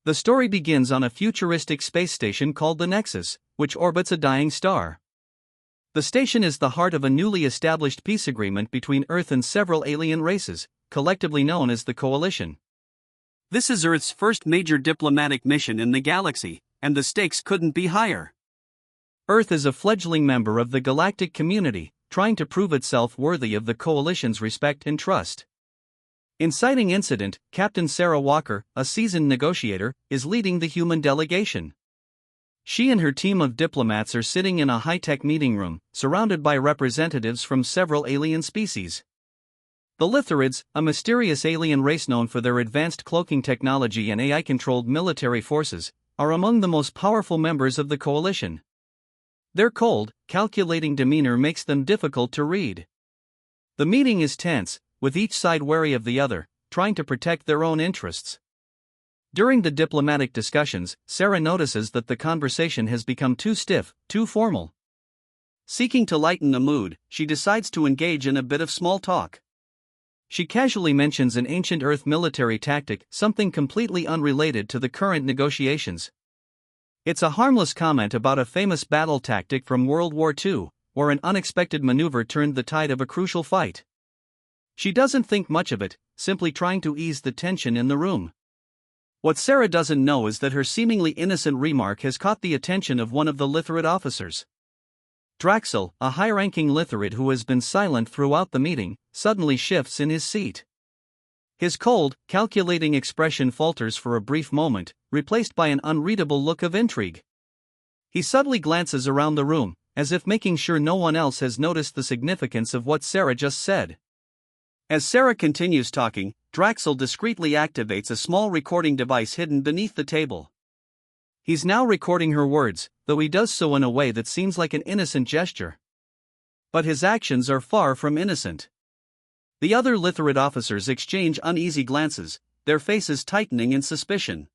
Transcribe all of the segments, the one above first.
The story begins on a futuristic space station called the Nexus, which orbits a dying star. The station is the heart of a newly established peace agreement between Earth and several alien races, collectively known as the Coalition. This is Earth's first major diplomatic mission in the galaxy, and the stakes couldn't be higher. Earth is a fledgling member of the galactic community, trying to prove itself worthy of the Coalition's respect and trust. Inciting incident, Captain Sarah Walker, a seasoned negotiator, is leading the human delegation. She and her team of diplomats are sitting in a high-tech meeting room, surrounded by representatives from several alien species. The Lithurids, a mysterious alien race known for their advanced cloaking technology and AI-controlled military forces, are among the most powerful members of the Coalition. Their cold, calculating demeanor makes them difficult to read. The meeting is tense, with each side wary of the other, trying to protect their own interests. During the diplomatic discussions, Sarah notices that the conversation has become too stiff, too formal. Seeking to lighten the mood, she decides to engage in a bit of small talk. She casually mentions an ancient Earth military tactic, something completely unrelated to the current negotiations. It's a harmless comment about a famous battle tactic from World War II, where an unexpected maneuver turned the tide of a crucial fight. She doesn't think much of it, simply trying to ease the tension in the room. What Sarah doesn't know is that her seemingly innocent remark has caught the attention of one of the Lithurid officers. Draxel, a high-ranking Lithurid who has been silent throughout the meeting, suddenly shifts in his seat. His cold, calculating expression falters for a brief moment, replaced by an unreadable look of intrigue. He subtly glances around the room, as if making sure no one else has noticed the significance of what Sarah just said. As Sarah continues talking, Draxel discreetly activates a small recording device hidden beneath the table. He's now recording her words, though he does so in a way that seems like an innocent gesture. But his actions are far from innocent. The other Lithurid officers exchange uneasy glances, their faces tightening in suspicion.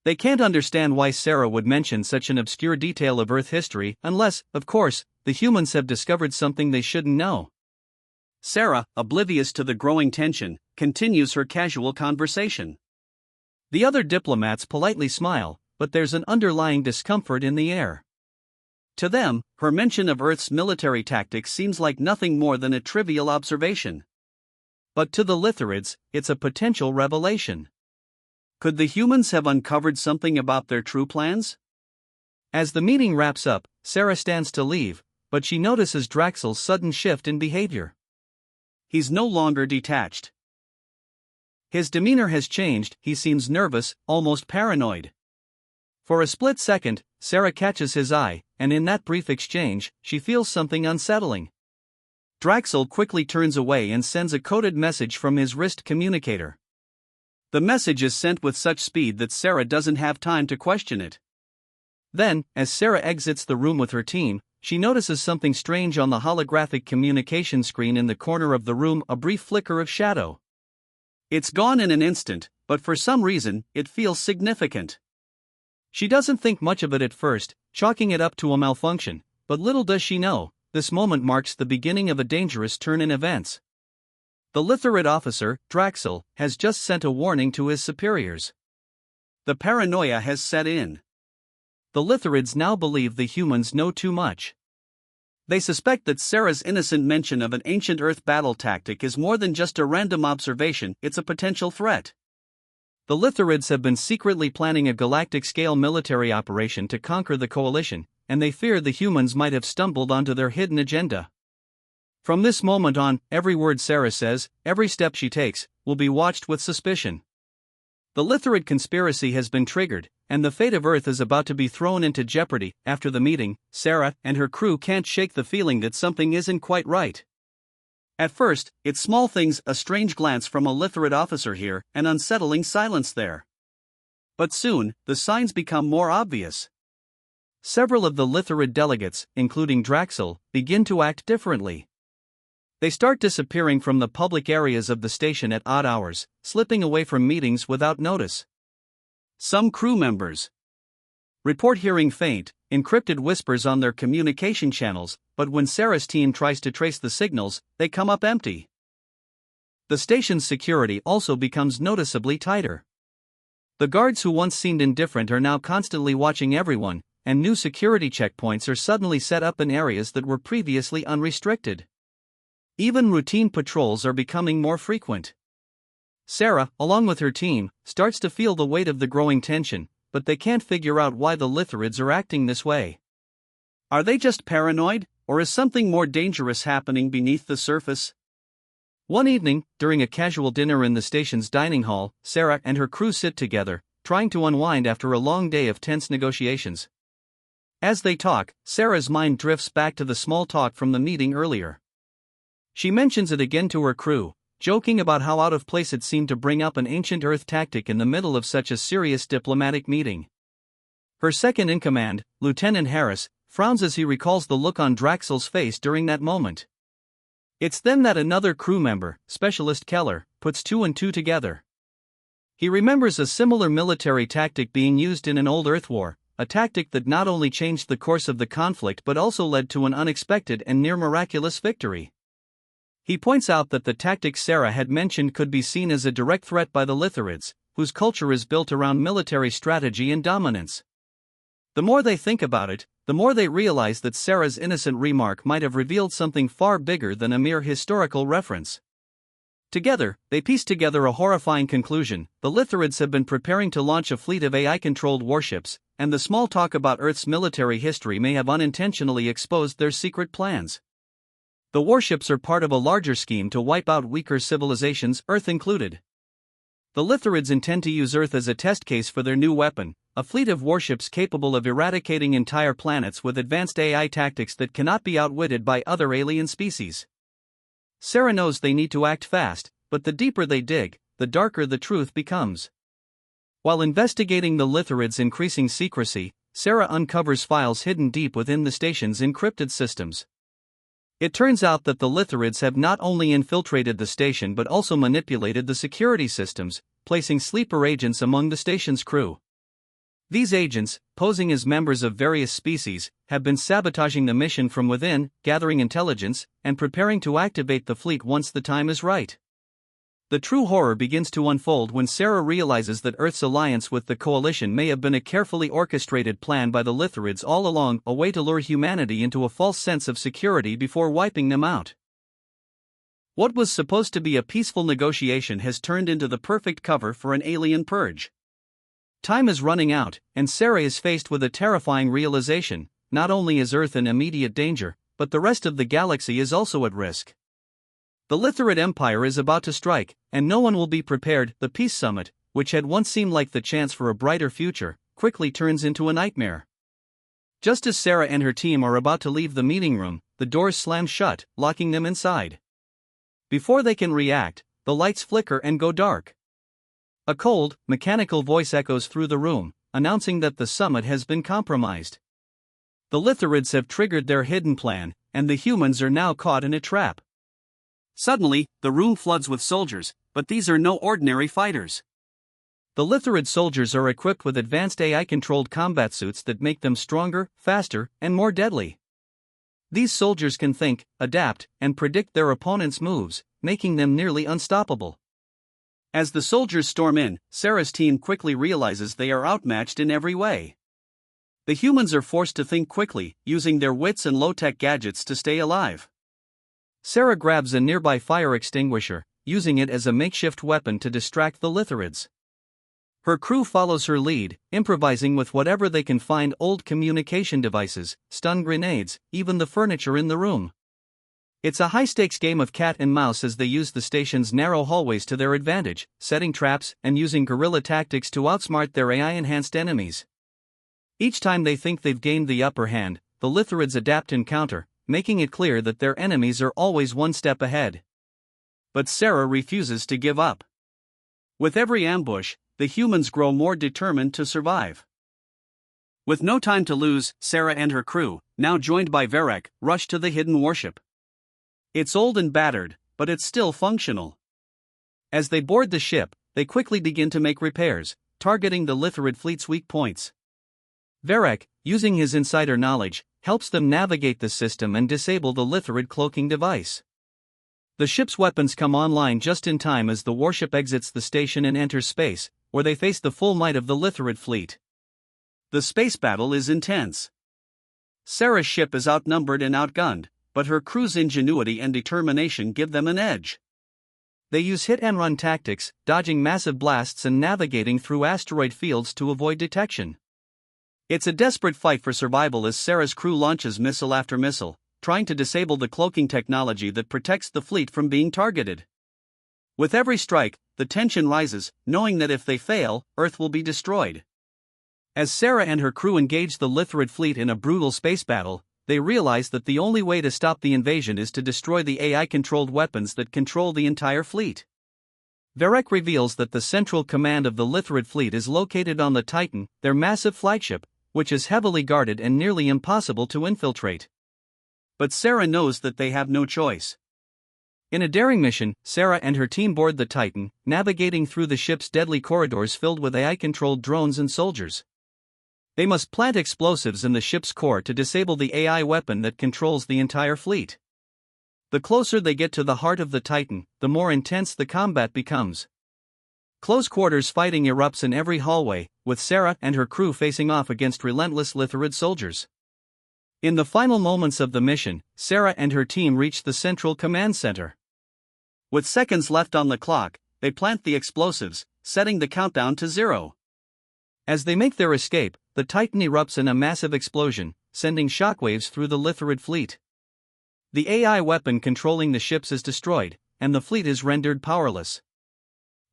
They can't understand why Sarah would mention such an obscure detail of Earth history unless, of course, the humans have discovered something they shouldn't know. Sarah, oblivious to the growing tension, continues her casual conversation. The other diplomats politely smile, but there's an underlying discomfort in the air. To them, her mention of Earth's military tactics seems like nothing more than a trivial observation. But to the Lithurids, it's a potential revelation. Could the humans have uncovered something about their true plans? As the meeting wraps up, Sarah stands to leave, but she notices Draxel's sudden shift in behavior. He's no longer detached. His demeanor has changed, he seems nervous, almost paranoid. For a split second, Sarah catches his eye, and in that brief exchange, she feels something unsettling. Draxel quickly turns away and sends a coded message from his wrist communicator. The message is sent with such speed that Sarah doesn't have time to question it. Then, as Sarah exits the room with her team, she notices something strange on the holographic communication screen in the corner of the room, a brief flicker of shadow. It's gone in an instant, but for some reason, it feels significant. She doesn't think much of it at first, chalking it up to a malfunction, but little does she know, this moment marks the beginning of a dangerous turn in events. The Lithurid officer, Draxel, has just sent a warning to his superiors. The paranoia has set in. The Lithurids now believe the humans know too much. They suspect that Sarah's innocent mention of an ancient Earth battle tactic is more than just a random observation, it's a potential threat. The Lithurids have been secretly planning a galactic-scale military operation to conquer the Coalition, and they fear the humans might have stumbled onto their hidden agenda. From this moment on, every word Sarah says, every step she takes, will be watched with suspicion. The Lithurid conspiracy has been triggered, and the fate of Earth is about to be thrown into jeopardy. After the meeting, Sarah and her crew can't shake the feeling that something isn't quite right. At first, it's small things, a strange glance from a Lithurid officer here, an unsettling silence there. But soon, the signs become more obvious. Several of the Lithurid delegates, including Draxel, begin to act differently. They start disappearing from the public areas of the station at odd hours, slipping away from meetings without notice. Some crew members report hearing faint, encrypted whispers on their communication channels, but when Sarah's team tries to trace the signals, they come up empty. The station's security also becomes noticeably tighter. The guards who once seemed indifferent are now constantly watching everyone, and new security checkpoints are suddenly set up in areas that were previously unrestricted. Even routine patrols are becoming more frequent. Sarah, along with her team, starts to feel the weight of the growing tension, but they can't figure out why the Lithurids are acting this way. Are they just paranoid, or is something more dangerous happening beneath the surface? One evening, during a casual dinner in the station's dining hall, Sarah and her crew sit together, trying to unwind after a long day of tense negotiations. As they talk, Sarah's mind drifts back to the small talk from the meeting earlier. She mentions it again to her crew, joking about how out of place it seemed to bring up an ancient Earth tactic in the middle of such a serious diplomatic meeting. Her second-in-command, Lieutenant Harris, frowns as he recalls the look on Draxel's face during that moment. It's then that another crew member, Specialist Keller, puts two and two together. He remembers a similar military tactic being used in an old Earth war, a tactic that not only changed the course of the conflict but also led to an unexpected and near-miraculous victory. He points out that the tactic Sarah had mentioned could be seen as a direct threat by the Lithurids, whose culture is built around military strategy and dominance. The more they think about it, the more they realize that Sarah's innocent remark might have revealed something far bigger than a mere historical reference. Together, they piece together a horrifying conclusion: the Lithurids have been preparing to launch a fleet of AI-controlled warships, and the small talk about Earth's military history may have unintentionally exposed their secret plans. The warships are part of a larger scheme to wipe out weaker civilizations, Earth included. The Lithurids intend to use Earth as a test case for their new weapon, a fleet of warships capable of eradicating entire planets with advanced AI tactics that cannot be outwitted by other alien species. Sarah knows they need to act fast, but the deeper they dig, the darker the truth becomes. While investigating the Lithurids' increasing secrecy, Sarah uncovers files hidden deep within the station's encrypted systems. It turns out that the Lithurids have not only infiltrated the station but also manipulated the security systems, placing sleeper agents among the station's crew. These agents, posing as members of various species, have been sabotaging the mission from within, gathering intelligence, and preparing to activate the fleet once the time is right. The true horror begins to unfold when Sarah realizes that Earth's alliance with the Coalition may have been a carefully orchestrated plan by the Lithurids all along, a way to lure humanity into a false sense of security before wiping them out. What was supposed to be a peaceful negotiation has turned into the perfect cover for an alien purge. Time is running out, and Sarah is faced with a terrifying realization: not only is Earth in immediate danger, but the rest of the galaxy is also at risk. The Lithurid Empire is about to strike, and no one will be prepared. The Peace Summit, which had once seemed like the chance for a brighter future, quickly turns into a nightmare. Just as Sarah and her team are about to leave the meeting room, the doors slam shut, locking them inside. Before they can react, the lights flicker and go dark. A cold, mechanical voice echoes through the room, announcing that the summit has been compromised. The Lithurids have triggered their hidden plan, and the humans are now caught in a trap. Suddenly, the room floods with soldiers, but these are no ordinary fighters. The Lithurid soldiers are equipped with advanced AI-controlled combat suits that make them stronger, faster, and more deadly. These soldiers can think, adapt, and predict their opponent's moves, making them nearly unstoppable. As the soldiers storm in, Sarah's team quickly realizes they are outmatched in every way. The humans are forced to think quickly, using their wits and low-tech gadgets to stay alive. Sarah grabs a nearby fire extinguisher, using it as a makeshift weapon to distract the Lithurids. Her crew follows her lead, improvising with whatever they can find: old communication devices, stun grenades, even the furniture in the room. It's a high-stakes game of cat and mouse as they use the station's narrow hallways to their advantage, setting traps and using guerrilla tactics to outsmart their AI-enhanced enemies. Each time they think they've gained the upper hand, the Lithurids adapt and counter, making it clear that their enemies are always one step ahead. But Sarah refuses to give up. With every ambush, the humans grow more determined to survive. With no time to lose, Sarah and her crew, now joined by Varek, rush to the hidden warship. It's old and battered, but it's still functional. As they board the ship, they quickly begin to make repairs, targeting the Lithurid fleet's weak points. Varek, using his insider knowledge, helps them navigate the system and disable the Lithurid cloaking device. The ship's weapons come online just in time as the warship exits the station and enters space, where they face the full might of the Lithorid fleet. The space battle is intense. Sarah's ship is outnumbered and outgunned, but her crew's ingenuity and determination give them an edge. They use hit-and-run tactics, dodging massive blasts and navigating through asteroid fields to avoid detection. It's a desperate fight for survival as Sarah's crew launches missile after missile, trying to disable the cloaking technology that protects the fleet from being targeted. With every strike, the tension rises, knowing that if they fail, Earth will be destroyed. As Sarah and her crew engage the Lithorid fleet in a brutal space battle, they realize that the only way to stop the invasion is to destroy the AI-controlled weapons that control the entire fleet. Varek reveals that the central command of the Lithorid fleet is located on the Titan, their massive flagship, which is heavily guarded and nearly impossible to infiltrate. But Sarah knows that they have no choice. In a daring mission, Sarah and her team board the Titan, navigating through the ship's deadly corridors filled with AI-controlled drones and soldiers. They must plant explosives in the ship's core to disable the AI weapon that controls the entire fleet. The closer they get to the heart of the Titan, the more intense the combat becomes. Close quarters fighting erupts in every hallway, with Sarah and her crew facing off against relentless Lithorid soldiers. In the final moments of the mission, Sarah and her team reach the central command center. With seconds left on the clock, they plant the explosives, setting the countdown to 0. As they make their escape, the Titan erupts in a massive explosion, sending shockwaves through the Lithorid fleet. The AI weapon controlling the ships is destroyed, and the fleet is rendered powerless.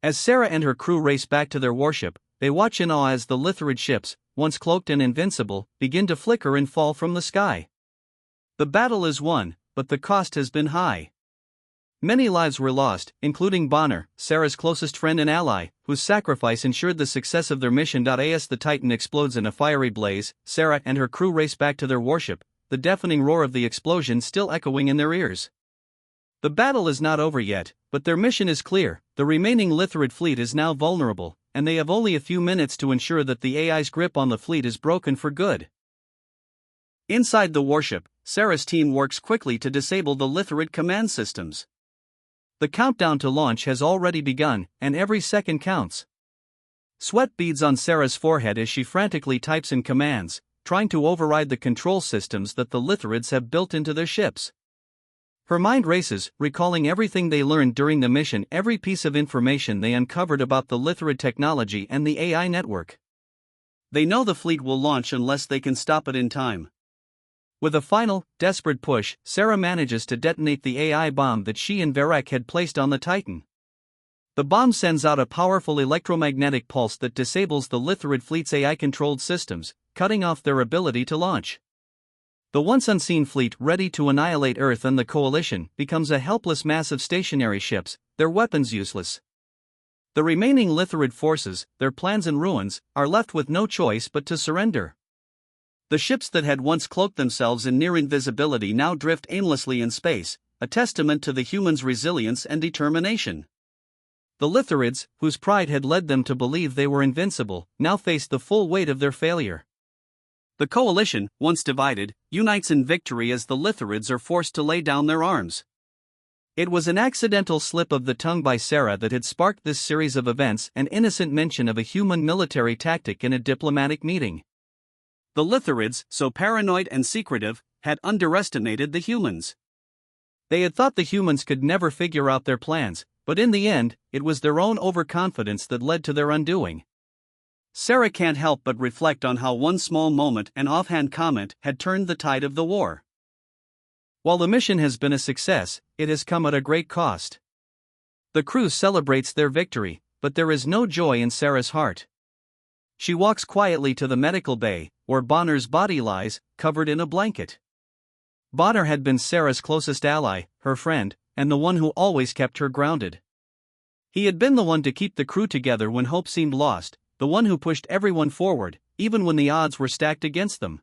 As Sarah and her crew race back to their warship, they watch in awe as the Lithorid ships, once cloaked and invincible, begin to flicker and fall from the sky. The battle is won, but the cost has been high. Many lives were lost, including Bonner, Sarah's closest friend and ally, whose sacrifice ensured the success of their mission. As the Titan explodes in a fiery blaze, Sarah and her crew race back to their warship, the deafening roar of the explosion still echoing in their ears. The battle is not over yet, but their mission is clear. The remaining Lithorid fleet is now vulnerable, and they have only a few minutes to ensure that the AI's grip on the fleet is broken for good. Inside the warship, Sarah's team works quickly to disable the Lithorid command systems. The countdown to launch has already begun, and every second counts. Sweat beads on Sarah's forehead as she frantically types in commands, trying to override the control systems that the Lithorids have built into their ships. Her mind races, recalling everything they learned during the mission, every piece of information they uncovered about the Lithorid technology and the AI network. They know the fleet will launch unless they can stop it in time. With a final, desperate push, Sarah manages to detonate the AI bomb that she and Varek had placed on the Titan. The bomb sends out a powerful electromagnetic pulse that disables the Lithorid fleet's AI-controlled systems, cutting off their ability to launch. The once unseen fleet, ready to annihilate Earth and the Coalition, becomes a helpless mass of stationary ships, their weapons useless. The remaining Lithorid forces, their plans in ruins, are left with no choice but to surrender. The ships that had once cloaked themselves in near invisibility now drift aimlessly in space, a testament to the humans' resilience and determination. The Lithorids, whose pride had led them to believe they were invincible, now face the full weight of their failure. The Coalition, once divided, unites in victory as the Lithorids are forced to lay down their arms. It was an accidental slip of the tongue by Sarah that had sparked this series of events, an innocent mention of a human military tactic in a diplomatic meeting. The Lithorids, so paranoid and secretive, had underestimated the humans. They had thought the humans could never figure out their plans, but in the end, it was their own overconfidence that led to their undoing. Sarah can't help but reflect on how one small moment and offhand comment had turned the tide of the war. While the mission has been a success, it has come at a great cost. The crew celebrates their victory, but there is no joy in Sarah's heart. She walks quietly to the medical bay, where Bonner's body lies, covered in a blanket. Bonner had been Sarah's closest ally, her friend, and the one who always kept her grounded. He had been the one to keep the crew together when hope seemed lost, the one who pushed everyone forward, even when the odds were stacked against them.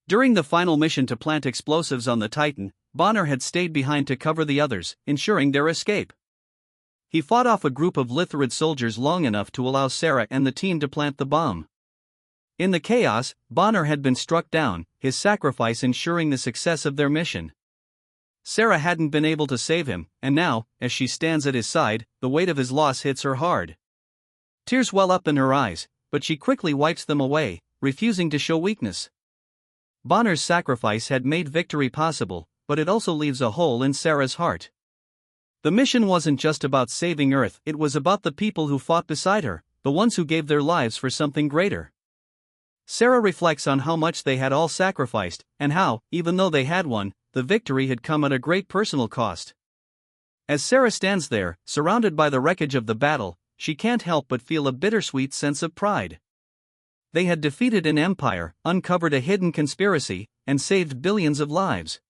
During the final mission to plant explosives on the Titan, Bonner had stayed behind to cover the others, ensuring their escape. He fought off a group of Lithorid soldiers long enough to allow Sarah and the team to plant the bomb. In the chaos, Bonner had been struck down, his sacrifice ensuring the success of their mission. Sarah hadn't been able to save him, and now, as she stands at his side, the weight of his loss hits her hard. Tears well up in her eyes, but she quickly wipes them away, refusing to show weakness. Bonner's sacrifice had made victory possible, but it also leaves a hole in Sarah's heart. The mission wasn't just about saving Earth, it was about the people who fought beside her, the ones who gave their lives for something greater. Sarah reflects on how much they had all sacrificed, and how, even though they had won, the victory had come at a great personal cost. As Sarah stands there, surrounded by the wreckage of the battle, she can't help but feel a bittersweet sense of pride. They had defeated an empire, uncovered a hidden conspiracy, and saved billions of lives.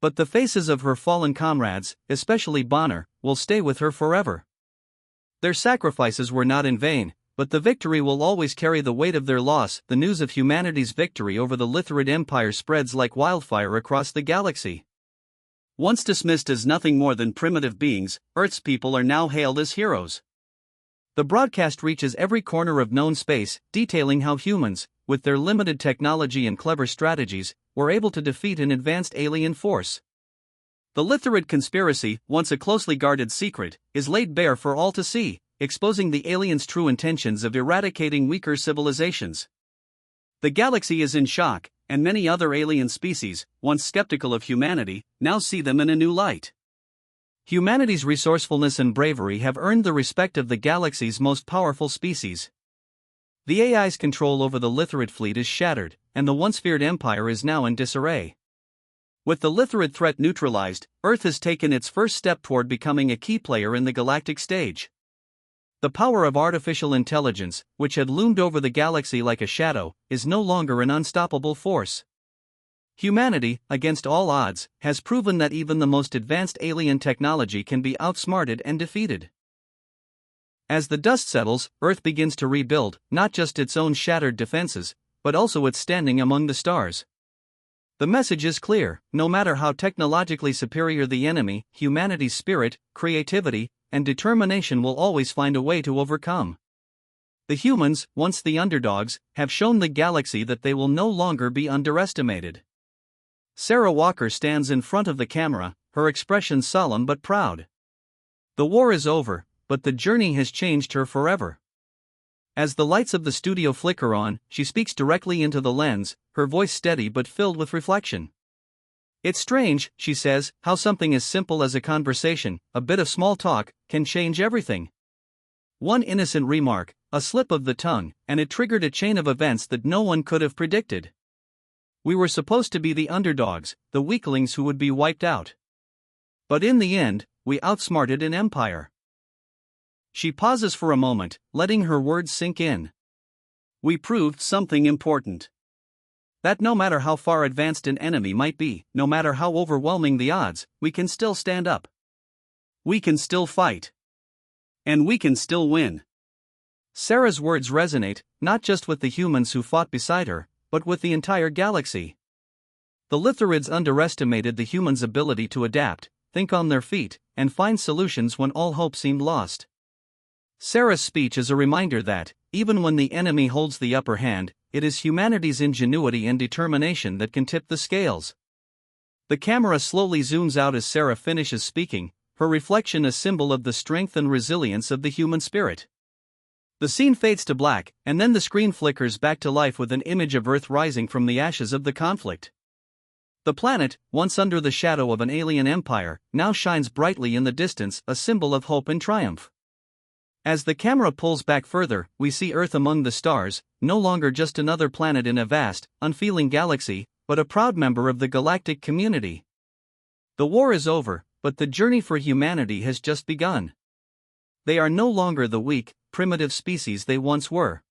But the faces of her fallen comrades, especially Bonner, will stay with her forever. Their sacrifices were not in vain, but the victory will always carry the weight of their loss. The news of humanity's victory over the Lithurid Empire spreads like wildfire across the galaxy. Once dismissed as nothing more than primitive beings, Earth's people are now hailed as heroes. The broadcast reaches every corner of known space, detailing how humans, with their limited technology and clever strategies, were able to defeat an advanced alien force. The Lithurid conspiracy, once a closely guarded secret, is laid bare for all to see, exposing the aliens' true intentions of eradicating weaker civilizations. The galaxy is in shock, and many other alien species, once skeptical of humanity, now see them in a new light. Humanity's resourcefulness and bravery have earned the respect of the galaxy's most powerful species. The AI's control over the Lithurid fleet is shattered, and the once feared empire is now in disarray. With the Lithurid threat neutralized, Earth has taken its first step toward becoming a key player in the galactic stage. The power of artificial intelligence, which had loomed over the galaxy like a shadow, is no longer an unstoppable force. Humanity, against all odds, has proven that even the most advanced alien technology can be outsmarted and defeated. As the dust settles, Earth begins to rebuild, not just its own shattered defenses, but also its standing among the stars. The message is clear: no matter how technologically superior the enemy, humanity's spirit, creativity, and determination will always find a way to overcome. The humans, once the underdogs, have shown the galaxy that they will no longer be underestimated. Sarah Walker stands in front of the camera, her expression solemn but proud. The war is over, but the journey has changed her forever. As the lights of the studio flicker on, she speaks directly into the lens, her voice steady but filled with reflection. It's strange, she says, how something as simple as a conversation, a bit of small talk, can change everything. One innocent remark, a slip of the tongue, and it triggered a chain of events that no one could have predicted. We were supposed to be the underdogs, the weaklings who would be wiped out. But in the end, we outsmarted an empire. She pauses for a moment, letting her words sink in. We proved something important. That no matter how far advanced an enemy might be, no matter how overwhelming the odds, we can still stand up. We can still fight. And we can still win. Sarah's words resonate, not just with the humans who fought beside her, but with the entire galaxy. The Lithurids underestimated the humans' ability to adapt, think on their feet, and find solutions when all hope seemed lost. Sarah's speech is a reminder that, even when the enemy holds the upper hand, it is humanity's ingenuity and determination that can tip the scales. The camera slowly zooms out as Sarah finishes speaking, her reflection a symbol of the strength and resilience of the human spirit. The scene fades to black, and then the screen flickers back to life with an image of Earth rising from the ashes of the conflict. The planet, once under the shadow of an alien empire, now shines brightly in the distance, a symbol of hope and triumph. As the camera pulls back further, we see Earth among the stars, no longer just another planet in a vast, unfeeling galaxy, but a proud member of the galactic community. The war is over, but the journey for humanity has just begun. They are no longer the weak, primitive species they once were.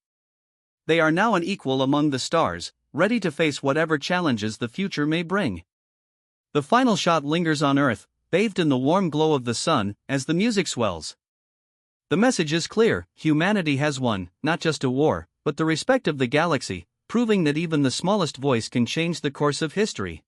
They are now an equal among the stars, ready to face whatever challenges the future may bring. The final shot lingers on Earth, bathed in the warm glow of the sun, as the music swells. The message is clear: humanity has won, not just a war, but the respect of the galaxy, proving that even the smallest voice can change the course of history.